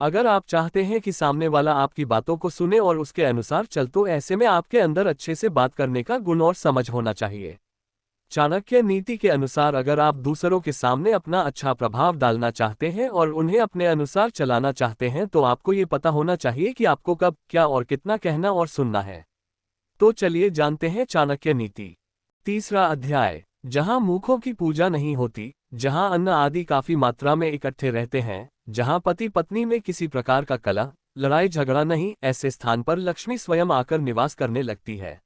अगर आप चाहते हैं कि सामने वाला आपकी बातों को सुने और उसके अनुसार चल, तो ऐसे में आपके अंदर अच्छे से बात करने का गुण और समझ होना चाहिए। चाणक्य नीति के अनुसार अगर आप दूसरों के सामने अपना अच्छा प्रभाव डालना चाहते हैं और उन्हें अपने अनुसार चलाना चाहते हैं, तो आपको ये पता होना चाहिए कि आपको कब, क्या और कितना कहना और सुनना है। तो चलिए जानते हैं चाणक्य नीति। तीसरा अध्याय, जहां मूखों की पूजा नहीं होती, जहां अन्न आदि काफी मात्रा में इकट्ठे रहते हैं, जहां पति पत्नी में किसी प्रकार का कलह, लड़ाई झगड़ा नहीं, ऐसे स्थान पर लक्ष्मी स्वयं आकर निवास करने लगती है।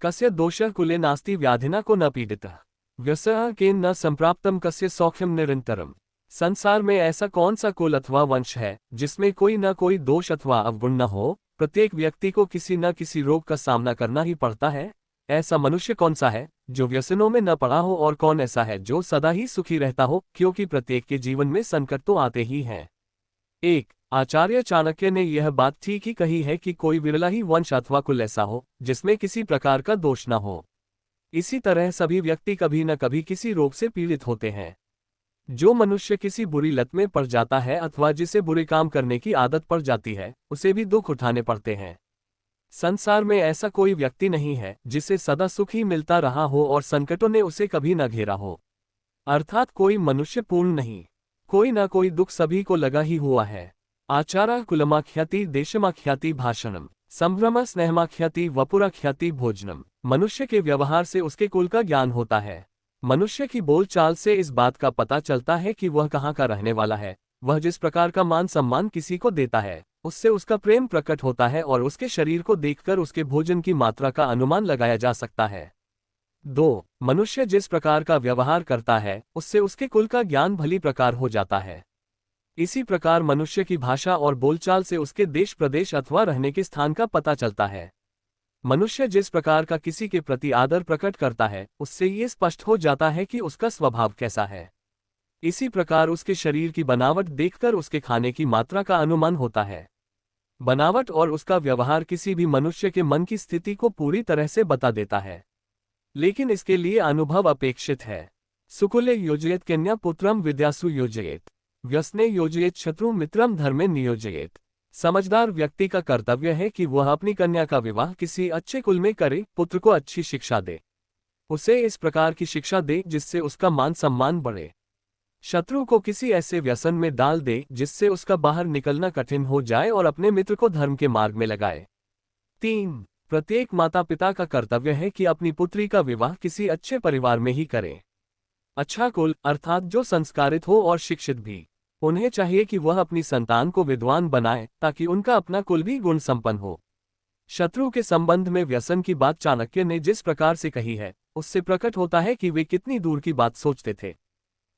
कस्य दोषः कुले नास्ति व्याधिना को न पीड़ितः व्यसः केन न संप्राप्तम कस्य सौख्यम निरंतरम। संसार में ऐसा कौन सा कुल अथवा वंश है जिसमें कोई न कोई दोष अथवा अवगुण न हो? प्रत्येक व्यक्ति को किसी न किसी रोग का सामना करना ही पड़ता है। ऐसा मनुष्य कौन सा है जो व्यसनों में न पड़ा हो, और कौन ऐसा है जो सदा ही सुखी रहता हो? क्योंकि प्रत्येक के जीवन में संकट तो आते ही हैं। एक आचार्य चाणक्य ने यह बात ठीक ही कही है कि कोई विरला ही वंश अथवा कुल ऐसा हो जिसमें किसी प्रकार का दोष न हो। इसी तरह सभी व्यक्ति कभी न कभी किसी रोग से पीड़ित होते हैं। जो मनुष्य किसी बुरी लत में पड़ जाता है अथवा जिसे बुरे काम करने की आदत पड़ जाती है, उसे भी दुख उठाने पड़ते हैं। संसार में ऐसा कोई व्यक्ति नहीं है जिसे सदा सुख ही मिलता रहा हो और संकटों ने उसे कभी न घेरा हो। अर्थात कोई मनुष्य पूर्ण नहीं, कोई ना कोई दुख सभी को लगा ही हुआ है। आचारा कुलमाख्याति देशमाख्याति भाषणम संभ्रम स्नेहमाख्याति वपुराख्याति भोजनम। मनुष्य के व्यवहार से उसके कुल का ज्ञान होता है। मनुष्य की बोलचाल से इस बात का पता चलता है कि वह कहाँ का रहने वाला है। वह जिस प्रकार का मान सम्मान किसी को देता है, उससे उसका प्रेम प्रकट होता है और उसके शरीर को देखकर उसके भोजन की मात्रा का अनुमान लगाया जा सकता है। 2. मनुष्य जिस प्रकार का व्यवहार करता है, उससे उसके कुल का ज्ञान भली प्रकार हो जाता है। इसी प्रकार मनुष्य की भाषा और बोलचाल से उसके देश प्रदेश अथवा रहने के स्थान का पता चलता है। मनुष्य जिस प्रकार का किसी के प्रति आदर प्रकट करता है, उससे ये स्पष्ट हो जाता है कि उसका स्वभाव कैसा है। इसी प्रकार उसके शरीर की बनावट देखकर उसके खाने की मात्रा का अनुमान होता है। बनावट और उसका व्यवहार किसी भी मनुष्य के मन की स्थिति को पूरी तरह से बता देता है, लेकिन इसके लिए अनुभव अपेक्षित है। सुकुले योजयेत कन्या पुत्रम विद्यासु योजयेत, व्यसने योजयेत शत्रु मित्रम धर्मे नियोजयेत। समझदार व्यक्ति का कर्तव्य है कि वह अपनी कन्या का विवाह किसी अच्छे कुल में करे, पुत्र को अच्छी शिक्षा दे, उसे इस प्रकार की शिक्षा दे जिससे उसका मान सम्मान बढ़े। शत्रु को किसी ऐसे व्यसन में डाल दे जिससे उसका बाहर निकलना कठिन हो जाए और अपने मित्र को धर्म के मार्ग में लगाए। 3. प्रत्येक माता पिता का कर्तव्य है कि अपनी पुत्री का विवाह किसी अच्छे परिवार में ही करें। अच्छा कुल अर्थात जो संस्कारित हो और शिक्षित भी। उन्हें चाहिए कि वह अपनी संतान को विद्वान बनाए ताकि उनका अपना कुल भी गुण संपन्न हो। शत्रु के संबंध में व्यसन की बात चाणक्य ने जिस प्रकार से कही है, उससे प्रकट होता है कि वे कितनी दूर की बात सोचते थे।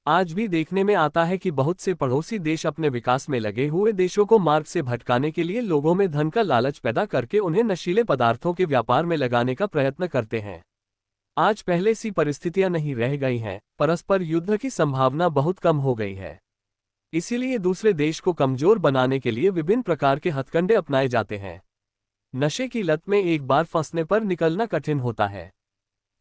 आज भी देखने में आता है कि बहुत से पड़ोसी देश अपने विकास में लगे हुए देशों को मार्ग से भटकाने के लिए लोगों में धन का लालच पैदा करके उन्हें नशीले पदार्थों के व्यापार में लगाने का प्रयत्न करते हैं। आज पहले सी परिस्थितियां नहीं रह गई हैं, परस्पर युद्ध की संभावना बहुत कम हो गई है। इसीलिए दूसरे देश को कमजोर बनाने के लिए विभिन्न प्रकार के हथकंडे अपनाए जाते हैं। नशे की लत में एक बार फंसने पर निकलना कठिन होता है।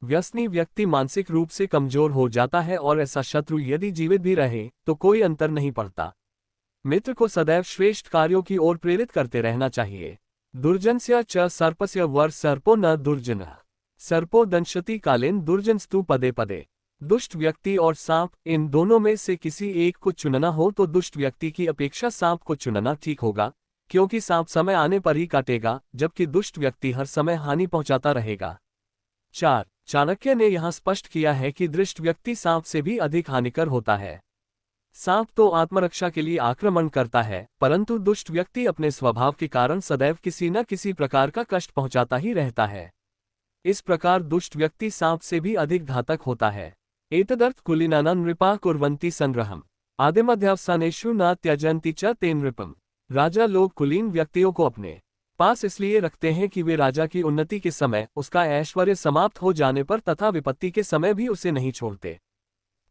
व्यसनी व्यक्ति मानसिक रूप से कमजोर हो जाता है और ऐसा शत्रु यदि जीवित भी रहे तो कोई अंतर नहीं पड़ता। मित्र को सदैव श्रेष्ठ कार्यों की ओर प्रेरित करते रहना चाहिए। दुर्जनस्य च सर्पस्य वर सर्पो न दुर्जनः सर्पो दंशति कालेन दुर्जनस्तु पदे पदे। दुष्ट व्यक्ति और सांप, इन दोनों में से किसी एक को चुनना हो तो दुष्ट व्यक्ति की अपेक्षा सांप को चुनना ठीक होगा, क्योंकि सांप समय आने पर ही काटेगा, जबकि दुष्ट व्यक्ति हर समय हानि पहुंचाता रहेगा। 4. चाणक्य ने यहां स्पष्ट किया है कि दृष्ट व्यक्ति सांप से भी अधिक हानिकर होता है। सांप तो आत्मरक्षा के लिए आक्रमण करता है, परंतु दुष्ट व्यक्ति अपने स्वभाव के कारण सदैव किसी न किसी प्रकार का कष्ट पहुंचाता ही रहता है। इस प्रकार दुष्ट व्यक्ति सांप से भी अधिक घातक होता है। एतदर्थ कुलीनानां नृपाः कुर्वन्ति संग्रहम् आदिमध्यावसानेषु न त्यजन्ति च ते नृपम्। राजा लोग कुलीन व्यक्तियों को अपने पास इसलिए रखते हैं कि वे राजा की उन्नति के समय, उसका ऐश्वर्य समाप्त हो जाने पर तथा विपत्ति के समय भी उसे नहीं छोड़ते।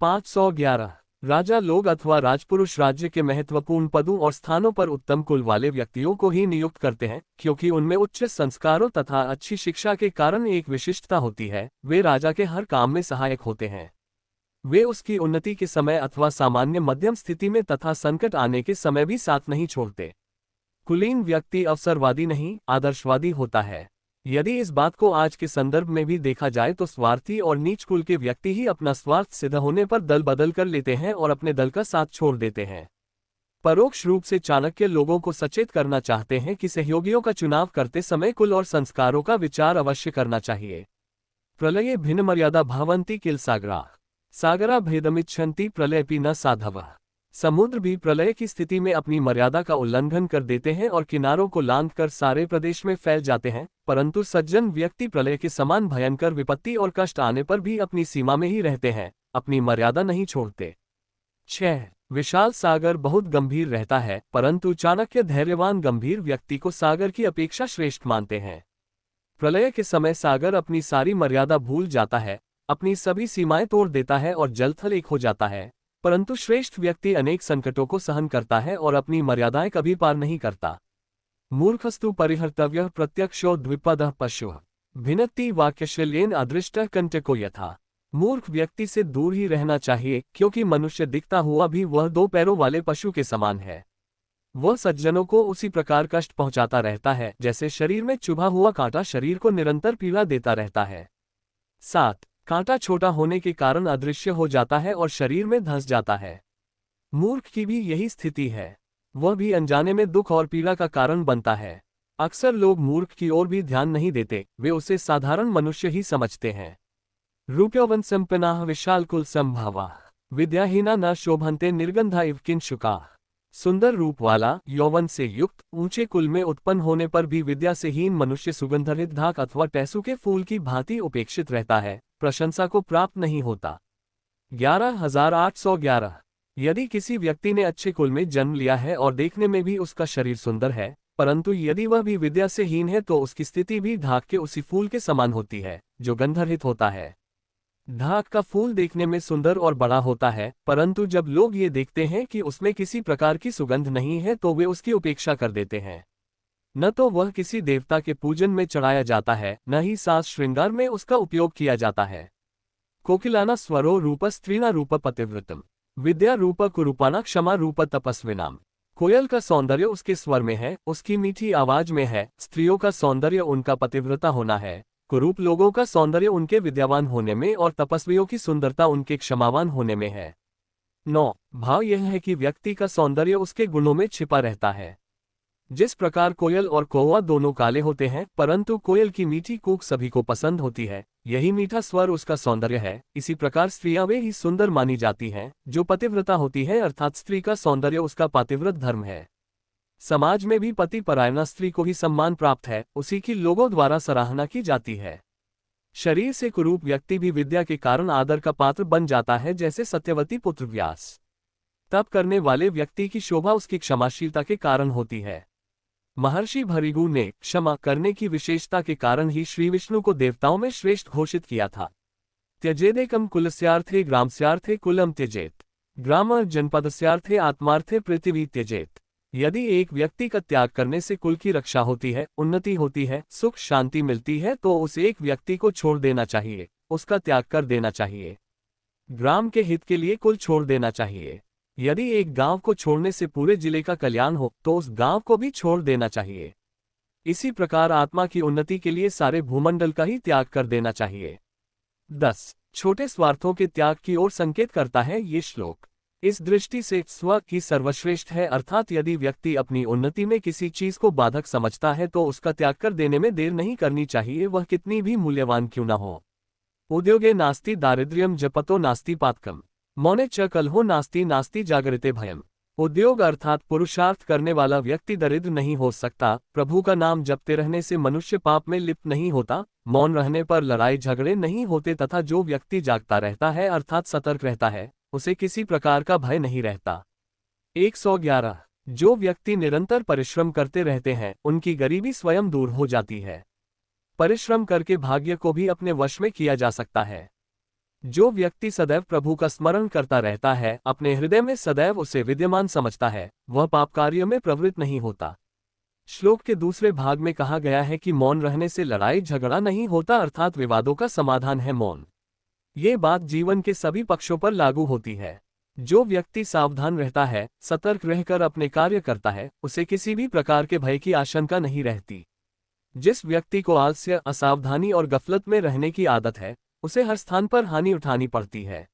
511 राजा लोग अथवा राजपुरुष राज्य के महत्वपूर्ण पदों और स्थानों पर उत्तम कुल वाले व्यक्तियों को ही नियुक्त करते हैं, क्योंकि उनमें उच्च संस्कारों तथा अच्छी शिक्षा के कारण एक विशिष्टता होती है। वे राजा के हर काम में सहायक होते हैं। वे उसकी उन्नति के समय अथवा सामान्य मध्यम स्थिति में तथा संकट आने के समय भी साथ नहीं छोड़ते। कुलीन व्यक्ति अवसरवादी नहीं, आदर्शवादी होता है। यदि इस बात को आज के संदर्भ में भी देखा जाए तो स्वार्थी और नीच कुल के व्यक्ति ही अपना स्वार्थ सिद्ध होने पर दल बदल कर लेते हैं और अपने दल का साथ छोड़ देते हैं। परोक्ष रूप से चाणक्य लोगों को सचेत करना चाहते हैं कि सहयोगियों का चुनाव करते समय कुल और संस्कारों का विचार अवश्य करना चाहिए। प्रलये भिन्न मर्यादा भवन्ति किल सागरा, सागरा भेदमिच्छन्ति प्रलयपि न साधवः। समुद्र भी प्रलय की स्थिति में अपनी मर्यादा का उल्लंघन कर देते हैं और किनारों को लांघ कर सारे प्रदेश में फैल जाते हैं, परंतु सज्जन व्यक्ति प्रलय के समान भयंकर विपत्ति और कष्ट आने पर भी अपनी सीमा में ही रहते हैं, अपनी मर्यादा नहीं छोड़ते। 6. विशाल सागर बहुत गंभीर रहता है, परंतु चाणक्य धैर्यवान गंभीर व्यक्ति को सागर की अपेक्षा श्रेष्ठ मानते हैं। प्रलय के समय सागर अपनी सारी मर्यादा भूल जाता है, अपनी सभी सीमाएं तोड़ देता है और जलथल एक हो जाता है, परंतु श्रेष्ठ व्यक्ति अनेक संकटों को सहन करता है और अपनी मर्यादाएं कभी पार नहीं करता। मूर्खस्तु परिहर्तव्यः प्रत्यक्षो द्विपदः पशुः, भिन्नति वाक्यशल्येन अदृष्टः कंटको यथा। मूर्ख व्यक्ति से दूर ही रहना चाहिए, क्योंकि मनुष्य दिखता हुआ भी वह 2 पैरों वाले पशु के समान है। वह सज्जनों को उसी प्रकार कष्ट पहुंचाता रहता है जैसे शरीर में चुभा हुआ कांटा शरीर को निरंतर पीड़ा देता रहता है। 7. कांटा छोटा होने के कारण अदृश्य हो जाता है और शरीर में धंस जाता है। मूर्ख की भी यही स्थिति है, वह भी अनजाने में दुख और पीड़ा का कारण बनता है। अक्सर लोग मूर्ख की ओर भी ध्यान नहीं देते, वे उसे साधारण मनुष्य ही समझते हैं। रूप्यवन संपन्नाः विशालकुल संभावाः, विद्याहीना न शोभन्ते निर्गंधा इव किंशुकाः। सुंदर रूप वाला, यौवन से युक्त, ऊंचे कुल में उत्पन्न होने पर भी विद्या से हीन मनुष्य सुगंधरहित ढाक अथवा टेसू के फूल की भांति उपेक्षित रहता है, प्रशंसा को प्राप्त नहीं होता। 11,811। यदि किसी व्यक्ति ने अच्छे कुल में जन्म लिया है और देखने में भी उसका शरीर सुंदर है, परंतु यदि वह भी विद्या से हीन है तो उसकी स्थिति भी ढाक के उसी फूल के समान होती है, जो गंधरहित होता है। ढाक का फूल देखने में सुंदर और बड़ा होता है, परंतु जब लोग ये देखते हैं कि उसमें किसी प्रकार की सुगंध नहीं है तो वे उसकी उपेक्षा कर देते हैं। न तो वह किसी देवता के पूजन में चढ़ाया जाता है, न ही साज श्रृंगार में उसका उपयोग किया जाता है। कोकिलाना स्वरो रूप स्त्रीणा रूप पतिव्रतम, विद्या रूप कुरूपाना क्षमा रूप तपस्विनाम। कोयल का सौंदर्य उसके स्वर में है, उसकी मीठी आवाज में है। स्त्रियों का सौंदर्य उनका पतिव्रता होना है, कुरूप लोगों का सौंदर्य उनके विद्यावान होने में और तपस्वियों की सुंदरता उनके क्षमावान होने में है। 9. भाव यह है कि व्यक्ति का सौंदर्य उसके गुणों में छिपा रहता है। जिस प्रकार कोयल और कौवा दोनों काले होते हैं, परंतु कोयल की मीठी कूक सभी को पसंद होती है, यही मीठा स्वर उसका सौंदर्य है। इसी प्रकार स्त्रियां वे ही सुंदर मानी जाती हैं जो पतिव्रता होती है, अर्थात स्त्री का सौंदर्य उसका पातिव्रत धर्म है। समाज में भी पति परायणा स्त्री को ही सम्मान प्राप्त है, उसी की लोगों द्वारा सराहना की जाती है। शरीर से कुरूप व्यक्ति भी विद्या के कारण आदर का पात्र बन जाता है, जैसे सत्यवती पुत्र व्यास। तप करने वाले व्यक्ति की शोभा उसकी क्षमाशीलता के कारण होती है। महर्षि भृगु ने क्षमा करने की विशेषता के कारण ही श्री विष्णु को देवताओं में श्रेष्ठ घोषित किया था। त्यजेदेकम कुलस्यार्थे ग्रामस्यार्थे कुलम त्यजेत, ग्राम जनपदस्यार्थे आत्मार्थे पृथ्वी त्यजेत। यदि एक व्यक्ति का त्याग करने से कुल की रक्षा होती है, उन्नति होती है, सुख शांति मिलती है, तो उस एक व्यक्ति को छोड़ देना चाहिए, उसका त्याग कर देना चाहिए। ग्राम के हित के लिए कुल छोड़ देना चाहिए। यदि एक गांव को छोड़ने से पूरे जिले का कल्याण हो तो उस गांव को भी छोड़ देना चाहिए। इसी प्रकार आत्मा की उन्नति के लिए सारे भूमंडल का ही त्याग कर देना चाहिए। 10. छोटे स्वार्थों के त्याग की ओर संकेत करता है ये श्लोक। इस दृष्टि से स्व ही सर्वश्रेष्ठ है, अर्थात यदि व्यक्ति अपनी उन्नति में किसी चीज को बाधक समझता है तो उसका त्याग कर देने में देर नहीं करनी चाहिए, वह कितनी भी मूल्यवान क्यों न हो। उद्योगे नास्ति दारिद्र्यम जपतो नास्ति पातकम, मौने च कलहो नास्ति नास्ति जागृते भयम। उद्योग अर्थात पुरुषार्थ करने वाला व्यक्ति दरिद्र नहीं हो सकता, प्रभु का नाम जपते रहने से मनुष्य पाप में लिप्त नहीं होता, मौन रहने पर लड़ाई झगड़े नहीं होते तथा जो व्यक्ति जागता रहता है अर्थात सतर्क रहता है, उसे किसी प्रकार का भय नहीं रहता। 111. जो व्यक्ति निरंतर परिश्रम करते रहते हैं उनकी गरीबी स्वयं दूर हो जाती है। परिश्रम करके भाग्य को भी अपने वश में किया जा सकता है। जो व्यक्ति सदैव प्रभु का स्मरण करता रहता है, अपने हृदय में सदैव उसे विद्यमान समझता है, वह पाप कार्य में प्रवृत्त नहीं होता। श्लोक के दूसरे भाग में कहा गया है कि मौन रहने से लड़ाई झगड़ा नहीं होता, अर्थात विवादों का समाधान है मौन। ये बात जीवन के सभी पक्षों पर लागू होती है। जो व्यक्ति सावधान रहता है, सतर्क रहकर अपने कार्य करता है, उसे किसी भी प्रकार के भय की आशंका नहीं रहती। जिस व्यक्ति को आलस्य, असावधानी और गफलत में रहने की आदत है, उसे हर स्थान पर हानि उठानी पड़ती है।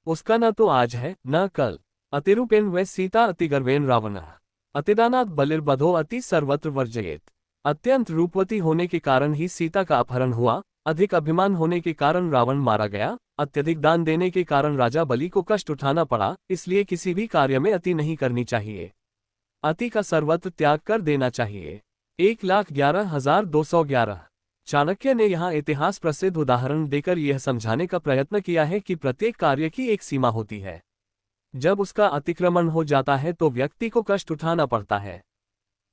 उसका न तो आज है न कल। अतिरूपेण वै सीता अतिगर्वेण रावणः अतिदानात् बलिर्बधो अति सर्वत्र वर्जयेत। अत्यंत रूपवती होने के कारण ही सीता का अपहरण हुआ, अधिक अभिमान होने के कारण रावण मारा गया, अत्यधिक दान देने के कारण राजा बलि को कष्ट उठाना पड़ा। इसलिए किसी भी कार्य में अति नहीं करनी चाहिए। अति का सर्वत्र त्याग कर देना चाहिए। 1,11,211। चाणक्य ने यहाँ इतिहास प्रसिद्ध उदाहरण देकर यह समझाने का प्रयत्न किया है कि प्रत्येक कार्य की एक सीमा होती है। जब उसका अतिक्रमण हो जाता है तो व्यक्ति को कष्ट उठाना पड़ता है।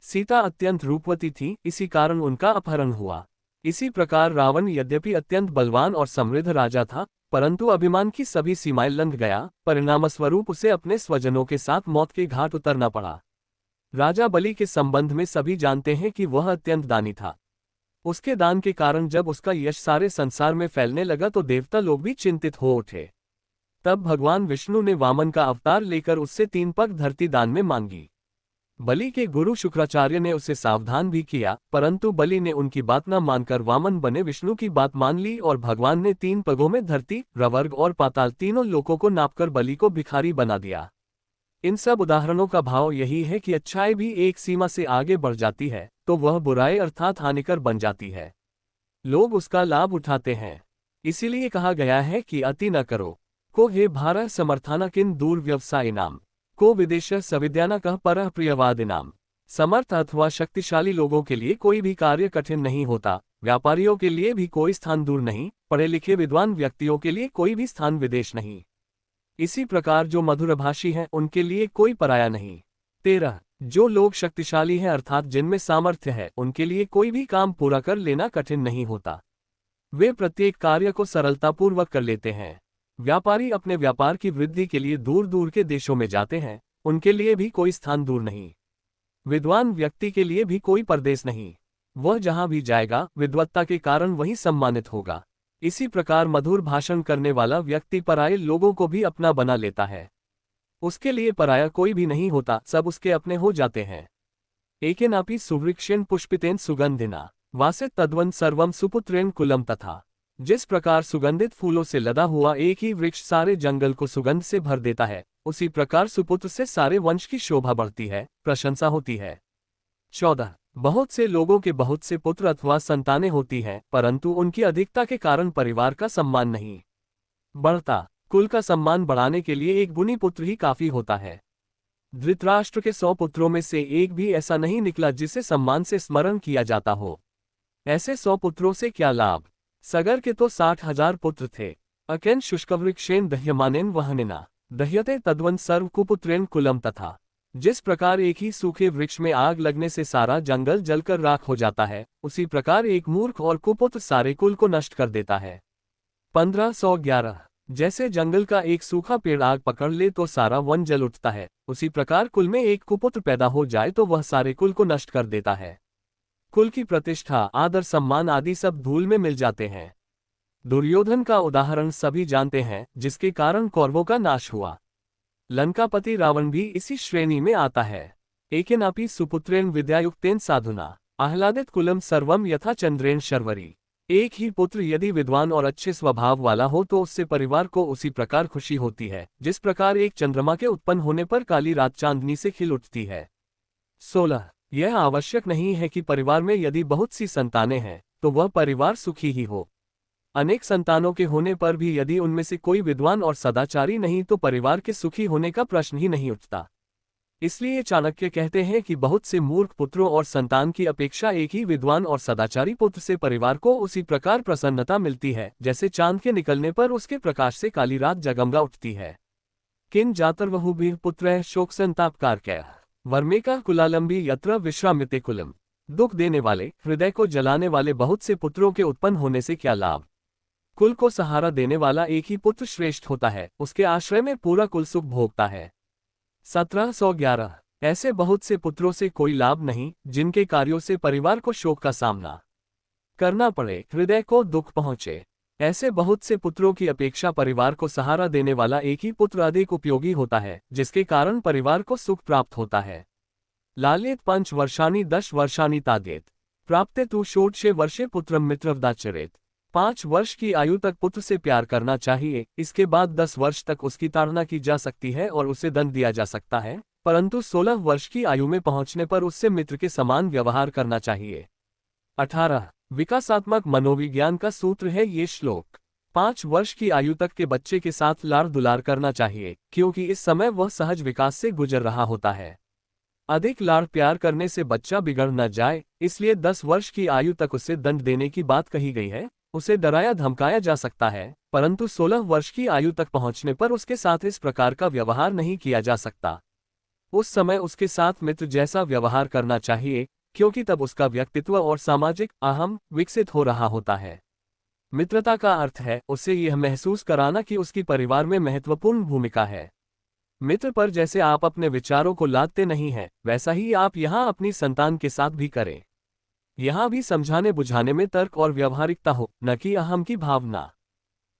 सीता अत्यंत रूपवती थी, इसी कारण उनका अपहरण हुआ। इसी प्रकार रावण यद्यपि अत्यंत बलवान और समृद्ध राजा था, परंतु अभिमान की सभी सीमाएं लंघ गया। परिणामस्वरूप उसे अपने स्वजनों के साथ मौत के घाट उतरना पड़ा। राजा बलि के संबंध में सभी जानते हैं कि वह अत्यंत दानी था। उसके दान के कारण जब उसका यश सारे संसार में फैलने लगा तो देवता लोग भी चिंतित हो उठे। तब भगवान विष्णु ने वामन का अवतार लेकर उससे 3 पग धरती दान में मांगी। बलि के गुरु शुक्राचार्य ने उसे सावधान भी किया, परंतु बलि ने उनकी बात न मानकर वामन बने विष्णु की बात मान ली और भगवान ने 3 पगों में धरती, रवर्ग और पाताल तीनों लोकों को नापकर बलि को भिखारी बना दिया। इन सब उदाहरणों का भाव यही है कि अच्छाई भी एक सीमा से आगे बढ़ जाती है तो वह बुराई अर्थात हानिकर बन जाती है। लोग उसका लाभ उठाते हैं। इसीलिए कहा गया है कि अति न करो। को हे भारः समर्थाना किन दूर व्यवसाय नाम को विदेश सविद्याना कह परः प्रियवादिनाम। समर्थ अथवा शक्तिशाली लोगों के लिए कोई भी कार्य कठिन नहीं होता, व्यापारियों के लिए भी कोई स्थान दूर नहीं, पढ़े लिखे विद्वान व्यक्तियों के लिए कोई भी स्थान विदेश नहीं। इसी प्रकार जो मधुरभाषी हैं उनके लिए कोई पराया नहीं। 13 जो लोग शक्तिशाली हैं अर्थात जिनमें सामर्थ्य है, उनके लिए कोई भी काम पूरा कर लेना कठिन नहीं होता। वे प्रत्येक कार्य को सरलतापूर्वक कर लेते हैं। व्यापारी अपने व्यापार की वृद्धि के लिए दूर दूर के देशों में जाते हैं, उनके लिए भी कोई स्थान दूर नहीं। विद्वान व्यक्ति के लिए भी कोई परदेश नहीं। वह जहां भी जाएगा विद्वत्ता के कारण वहीं सम्मानित होगा। इसी प्रकार मधुर भाषण करने वाला व्यक्ति पराये लोगों को भी अपना बना लेता है। उसके लिए पराया कोई भी नहीं होता, सब उसके अपने हो जाते हैं। एकेनापि सुवृक्षेण पुष्पितेन सुगंधिना वासित तद्वन् सर्वम सुपुत्रेण कुलम तथा। जिस प्रकार सुगंधित फूलों से लदा हुआ एक ही वृक्ष सारे जंगल को सुगंध से भर देता है, उसी प्रकार सुपुत्र से सारे वंश की शोभा बढ़ती है, प्रशंसा होती है। 14 बहुत से लोगों के बहुत से पुत्र अथवा संतानें होती हैं, परंतु उनकी अधिकता के कारण परिवार का सम्मान नहीं बढ़ता। कुल का सम्मान बढ़ाने के लिए एक गुणी पुत्र ही काफी होता है। धृतराष्ट्र के 100 पुत्रों में से एक भी ऐसा नहीं निकला जिसे सम्मान से स्मरण किया जाता हो। ऐसे 100 पुत्रों से क्या लाभ। सगर के तो 60,000 पुत्र थे। अकेन शुष्कवृक्षेण दह्यमानेन वहनिना दह्यते तद्वन् सर्व कुपुत्रेण कुलम तथा। जिस प्रकार एक ही सूखे वृक्ष में आग लगने से सारा जंगल जलकर राख हो जाता है, उसी प्रकार एक मूर्ख और कुपुत्र सारे कुल को नष्ट कर देता है। 1511 जैसे जंगल का एक सूखा पेड़ आग पकड़ ले तो सारा वन जल उठता है, उसी प्रकार कुल में एक कुपुत्र पैदा हो जाए तो वह सारे कुल को नष्ट कर देता है। कुल की प्रतिष्ठा, आदर, सम्मान आदि सब धूल में मिल जाते हैं। दुर्योधन का उदाहरण सभी जानते हैं, जिसके कारण कौरवों का नाश हुआ। लंकापति रावण भी इसी श्रेणी में आता है। एकेनापि सुपुत्रेण विद्यायुक्तेन साधुना आह्लादित कुलम सर्वम यथा चंद्रेण शर्वरी। एक ही पुत्र यदि विद्वान और अच्छे स्वभाव वाला हो तो उससे परिवार को उसी प्रकार खुशी होती है, जिस प्रकार एक चंद्रमा के उत्पन्न होने पर काली रात चांदनी से खिल उठती है। 16 यह आवश्यक नहीं है कि परिवार में यदि बहुत सी संतानें हैं तो वह परिवार सुखी ही हो। अनेक संतानों के होने पर भी यदि उनमें से कोई विद्वान और सदाचारी नहीं तो परिवार के सुखी होने का प्रश्न ही नहीं उठता। इसलिए चाणक्य कहते हैं कि बहुत से मूर्ख पुत्रों और संतान की अपेक्षा एक ही विद्वान और सदाचारी पुत्र से परिवार को उसी प्रकार प्रसन्नता मिलती है जैसे चांद के निकलने पर उसके प्रकाश से काली रात जगमगा उठती है। किन जातर्वहुभिः पुत्रैः शोक संतापकारकैः वर्मेका कुलालंबी यत्र विश्राम्यते कुलम। दुख देने वाले, हृदय को जलाने वाले बहुत से पुत्रों के उत्पन्न होने से क्या लाभ। कुल को सहारा देने वाला एक ही पुत्र श्रेष्ठ होता है, उसके आश्रय में पूरा कुल सुख भोगता है। 1711 ऐसे बहुत से पुत्रों से कोई लाभ नहीं, जिनके कार्यों से परिवार को शोक का सामना करना पड़े, हृदय को दुख पहुंचे। ऐसे बहुत से पुत्रों की अपेक्षा परिवार को सहारा देने वाला एक ही पुत्र अधिक उपयोगी होता है, जिसके कारण परिवार को सुख प्राप्त होता है। लालेत 5 वर्षाणि 10 वर्षाणि तादेत प्राप्ते तु षोडशे वर्षे पुत्रम मित्रवदाचरेत। 5 वर्ष की आयु तक पुत्र से प्यार करना चाहिए, इसके बाद 10 वर्ष तक उसकी ताड़ना की जा सकती है और उसे दंड दिया जा सकता है, परंतु 16 वर्ष की आयु में पहुंचने पर उससे मित्र के समान व्यवहार करना चाहिए। 18 विकासात्मक मनोविज्ञान का सूत्र है ये श्लोक। 5 वर्ष की आयु तक के बच्चे के साथ लाड़ दुलार करना चाहिए, क्योंकि इस समय वह सहज विकास से गुजर रहा होता है। अधिक लाड़ प्यार करने से बच्चा बिगड़ न जाए, इसलिए 10 वर्ष की आयु तक उसे दंड देने की बात कही गई है। उसे डराया धमकाया जा सकता है, परंतु 16 वर्ष की आयु तक पहुंचने पर उसके साथ इस प्रकार का व्यवहार नहीं किया जा सकता। उस समय उसके साथ मित्र जैसा व्यवहार करना चाहिए, क्योंकि तब उसका व्यक्तित्व और सामाजिक अहम विकसित हो रहा होता है। मित्रता का अर्थ है उसे यह महसूस कराना कि उसकी परिवार में महत्वपूर्ण भूमिका है। मित्र पर जैसे आप अपने विचारों को लादते नहीं हैं, वैसा ही आप यहाँ अपनी संतान के साथ भी करें। यहाँ भी समझाने बुझाने में तर्क और व्यावहारिकता हो, न कि अहम की भावना।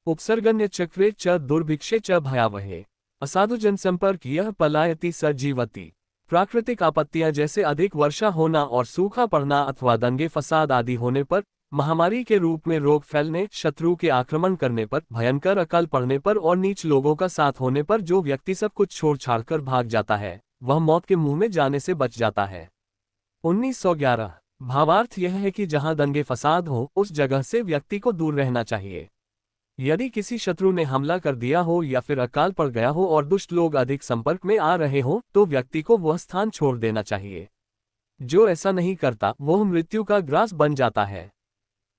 उपसर्गन्य चक्रे च दुर्भिक्षे च भयावहे असाधु जनसंपर्क यह पलायति स जीवति। प्राकृतिक आपत्तियां जैसे अधिक वर्षा होना और सूखा पड़ना अथवा दंगे फसाद आदि होने पर, महामारी के रूप में रोग फैलने, शत्रु के आक्रमण करने पर, भयंकर अकाल पड़ने पर और नीच लोगों का साथ होने पर जो व्यक्ति सब कुछ छोड़ छाड़कर भाग जाता है, वह मौत के मुंह में जाने से बच जाता है। 1911 भावार्थ यह है कि जहां दंगे फसाद हो, उस जगह से व्यक्ति को दूर रहना चाहिए। यदि किसी शत्रु ने हमला कर दिया हो या फिर अकाल पड़ गया हो और दुष्ट लोग अधिक संपर्क में आ रहे हो, तो व्यक्ति को वह स्थान छोड़ देना चाहिए। जो ऐसा नहीं करता वह मृत्यु का ग्रास बन जाता है।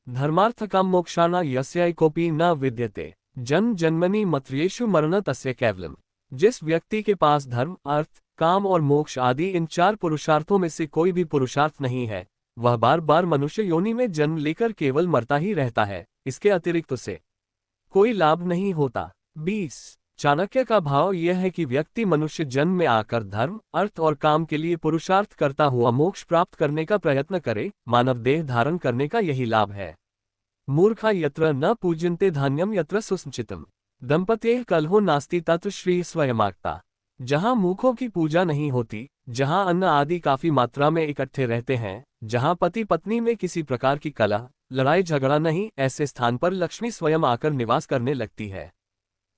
धर्मार्थकम मोक्षाणा यस्य कोपी न विद्यते जन्म जन्मनि मत्र्येषु मरण तस्य केवलम। जिस व्यक्ति के पास धर्म, अर्थ, काम और मोक्ष आदि इन 4 पुरुषार्थों में से कोई भी पुरुषार्थ नहीं है, वह बार बार मनुष्य योनि में जन्म लेकर केवल मरता ही रहता है। इसके अतिरिक्त उसे कोई लाभ नहीं होता। 20 चाणक्य का भाव यह है कि व्यक्ति मनुष्य जन्म में आकर धर्म, अर्थ और काम के लिए पुरुषार्थ करता हुआ मोक्ष प्राप्त करने का प्रयत्न करे। मानव देह धारण करने का यही लाभ है। मूर्खा यत्र न पूजन्ते धान्यम यत्र सुसंचितम दंपतेः कलहो नास्ति तत्र श्री स्वयमाक्ता। जहां मूर्खों की पूजा नहीं होती, जहां अन्न आदि काफी मात्रा में इकट्ठे रहते हैं, जहां पति पत्नी में किसी प्रकार की कलह, लड़ाई झगड़ा नहीं, ऐसे स्थान पर लक्ष्मी स्वयं आकर निवास करने लगती है।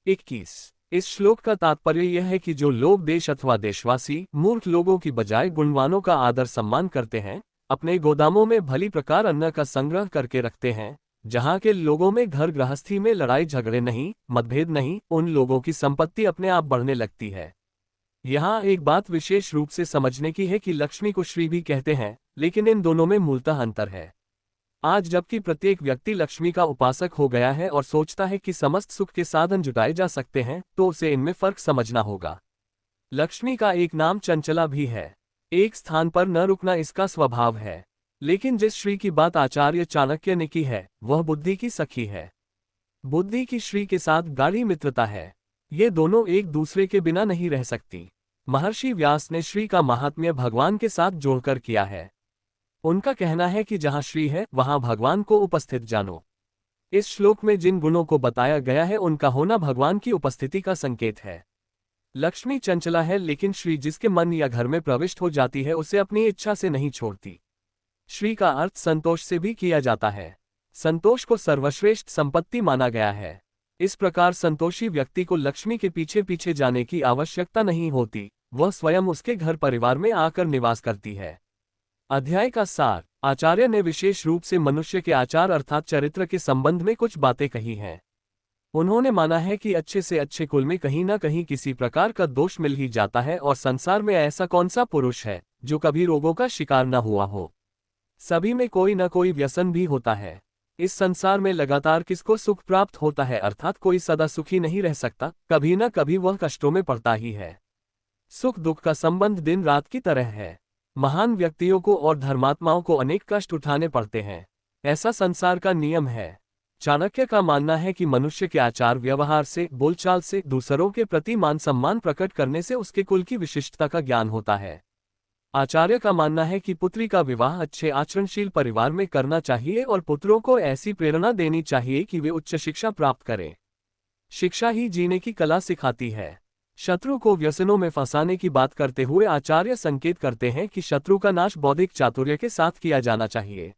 21 इस श्लोक का तात्पर्य यह है कि जो लोग देश अथवा देशवासी मूर्ख लोगों की बजाय गुणवानों का आदर सम्मान करते हैं, अपने गोदामों में भली प्रकार अन्न का संग्रह करके रखते हैं, जहां के लोगों में घर गृहस्थी में लड़ाई झगड़े नहीं, मतभेद नहीं, उन लोगों की संपत्ति अपने आप बढ़ने लगती है। यहाँ एक बात विशेष रूप से समझने की है कि लक्ष्मी को श्री भी कहते हैं, लेकिन इन दोनों में मूलतः अंतर है। आज जबकि प्रत्येक व्यक्ति लक्ष्मी का उपासक हो गया है और सोचता है कि समस्त सुख के साधन जुटाए जा सकते हैं, तो उसे इनमें फर्क समझना होगा। लक्ष्मी का एक नाम चंचला भी है। एक स्थान पर न रुकना इसका स्वभाव है। लेकिन जिस श्री की बात आचार्य चाणक्य ने की है, वह बुद्धि की सखी है। बुद्धि की श्री के साथ गाढ़ी मित्रता है। ये दोनों एक दूसरे के बिना नहीं रह सकती। महर्षि व्यास ने श्री का महात्म्य भगवान के साथ जोड़कर किया है। उनका कहना है कि जहां श्री है वहां भगवान को उपस्थित जानो। इस श्लोक में जिन गुणों को बताया गया है उनका होना भगवान की उपस्थिति का संकेत है। लक्ष्मी चंचला है, लेकिन श्री जिसके मन या घर में प्रविष्ट हो जाती है उसे अपनी इच्छा से नहीं छोड़ती। श्री का अर्थ संतोष से भी किया जाता है। संतोष को सर्वश्रेष्ठ संपत्ति माना गया है। इस प्रकार संतोषी व्यक्ति को लक्ष्मी के पीछे पीछे जाने की आवश्यकता नहीं होती, वह स्वयं उसके घर परिवार में आकर निवास करती है। अध्याय का सार। आचार्य ने विशेष रूप से मनुष्य के आचार अर्थात चरित्र के संबंध में कुछ बातें कही हैं। उन्होंने माना है कि अच्छे से अच्छे कुल में कहीं न कहीं किसी प्रकार का दोष मिल ही जाता है, और संसार में ऐसा कौन सा पुरुष है जो कभी रोगों का शिकार न हुआ हो। सभी में कोई न कोई व्यसन भी होता है। इस संसार में लगातार किसको सुख प्राप्त होता है, अर्थात कोई सदा सुखी नहीं रह सकता, कभी न कभी वह कष्टों में पड़ता ही है। सुख दुख का संबंध दिन रात की तरह है। महान व्यक्तियों को और धर्मात्माओं को अनेक कष्ट उठाने पड़ते हैं। ऐसा संसार का नियम है। चाणक्य का मानना है कि मनुष्य के आचार व्यवहार से, बोलचाल से, दूसरों के प्रति मान सम्मान प्रकट करने से उसके कुल की विशिष्टता का ज्ञान होता है। आचार्य का मानना है कि पुत्री का विवाह अच्छे आचरणशील परिवार में करना चाहिए और पुत्रों को ऐसी प्रेरणा देनी चाहिए कि वे उच्च शिक्षा प्राप्त करें। शिक्षा ही जीने की कला सिखाती है। शत्रु को व्यसनों में फंसाने की बात करते हुए आचार्य संकेत करते हैं कि शत्रु का नाश बौद्धिक चातुर्य के साथ किया जाना चाहिए,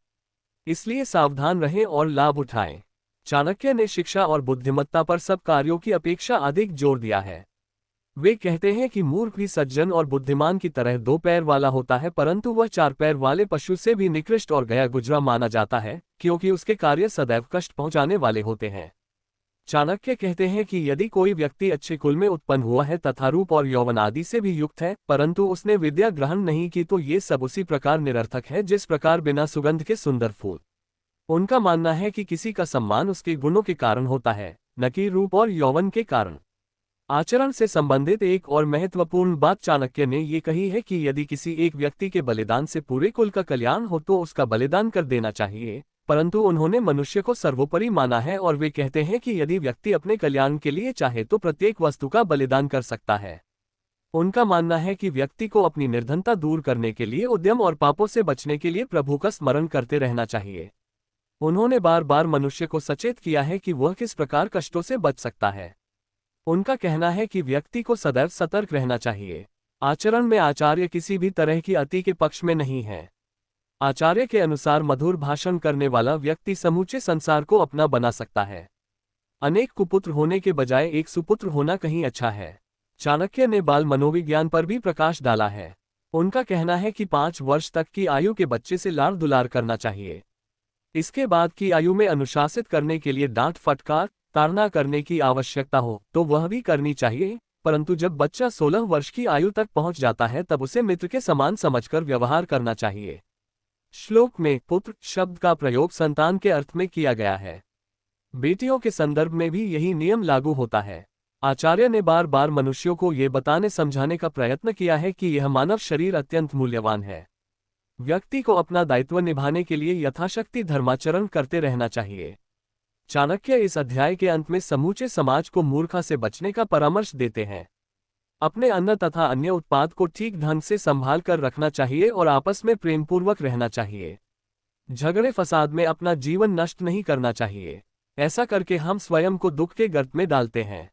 इसलिए सावधान रहें और लाभ उठाएं। चाणक्य ने शिक्षा और बुद्धिमत्ता पर सब कार्यों की अपेक्षा अधिक जोर दिया है। वे कहते हैं कि मूर्ख भी सज्जन और बुद्धिमान की तरह दो पैर वाला होता है, परंतु वह चार पैर वाले पशु से भी निकृष्ट और गया गुजरा माना जाता है, क्योंकि उसके कार्य सदैव कष्ट पहुंचाने वाले होते हैं। चाणक्य कहते हैं कि यदि कोई व्यक्ति अच्छे कुल में उत्पन्न हुआ है तथा रूप और यौवन आदि से भी युक्त है, परंतु उसने विद्या ग्रहण नहीं की, तो ये सब उसी प्रकार निरर्थक है जिस प्रकार बिना सुगंध के सुंदर फूल। उनका मानना है कि किसी का सम्मान उसके गुणों के कारण होता है, न कि रूप और यौवन के कारण। आचरण से संबंधित एक और महत्वपूर्ण बात चाणक्य ने ये कही है कि यदि किसी एक व्यक्ति के बलिदान से पूरे कुल का कल्याण हो तो उसका बलिदान कर देना चाहिए, परंतु उन्होंने मनुष्य को सर्वोपरि माना है और वे कहते हैं कि यदि व्यक्ति अपने कल्याण के लिए चाहे तो प्रत्येक वस्तु का बलिदान कर सकता है। उनका मानना है कि व्यक्ति को अपनी निर्धनता दूर करने के लिए उद्यम और पापों से बचने के लिए प्रभु का स्मरण करते रहना चाहिए। उन्होंने बार बार मनुष्य को सचेत किया है कि वह किस प्रकार कष्टों से बच सकता है। उनका कहना है कि व्यक्ति को सदैव सतर्क रहना चाहिए। आचरण में आचार्य किसी भी तरह की अति के पक्ष में नहीं है। आचार्य के अनुसार मधुर भाषण करने वाला व्यक्ति समूचे संसार को अपना बना सकता है। अनेक कुपुत्र होने के बजाय एक सुपुत्र होना कहीं अच्छा है। चाणक्य ने बाल मनोविज्ञान पर भी प्रकाश डाला है। उनका कहना है कि 5 वर्ष तक की आयु के बच्चे से लाड़ दुलार करना चाहिए। इसके बाद की आयु में अनुशासित करने के लिए डांट फटकार ताड़ना करने की आवश्यकता हो तो वह भी करनी चाहिए, परंतु जब बच्चा 16 वर्ष की आयु तक पहुंच जाता है तब उसे मित्र के समान समझकर व्यवहार करना चाहिए। श्लोक में पुत्र शब्द का प्रयोग संतान के अर्थ में किया गया है। बेटियों के संदर्भ में भी यही नियम लागू होता है। आचार्य ने बार बार मनुष्यों को ये बताने समझाने का प्रयत्न किया है कि यह मानव शरीर अत्यंत मूल्यवान है। व्यक्ति को अपना दायित्व निभाने के लिए यथाशक्ति धर्माचरण करते रहना चाहिए। चाणक्य इस अध्याय के अंत में समूचे समाज को मूर्खता से बचने का परामर्श देते हैं। अपने अन्न तथा अन्य उत्पाद को ठीक ढंग से संभाल कर रखना चाहिए और आपस में प्रेमपूर्वक रहना चाहिए। झगड़े फसाद में अपना जीवन नष्ट नहीं करना चाहिए। ऐसा करके हम स्वयं को दुख के गर्त में डालते हैं।